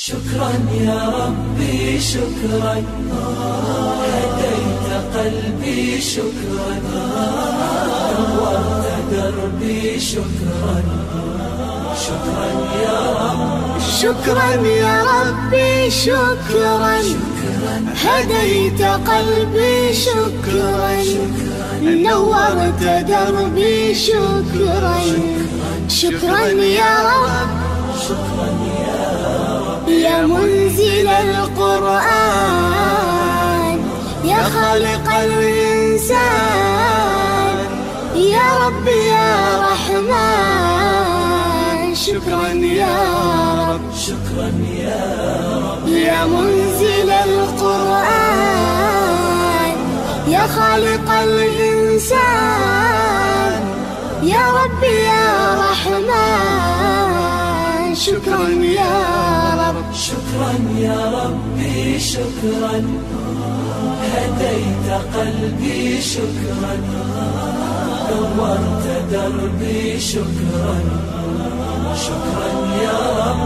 شكرا يا ربي شكرا، هديت قلبي شكرا، نورت دربي شكرا. شكرا يا رب، شكرا يا ربي شكرا، هديت قلبي شكرا، نورت دربي شكرا. شكرا يا رب، شكرا يا منزل القرآن، يا خالق الإنسان، يا رب يا رحمن. شكرا يا رب، شكرا يا رب، يا منزل القرآن، يا خالق الإنسان، يا رب يا رحمن. شكرا يا رب، شكرا يا ربي شكرا، هديت قلبي شكرا، نورت دربي شكرا. شكرا يا رب،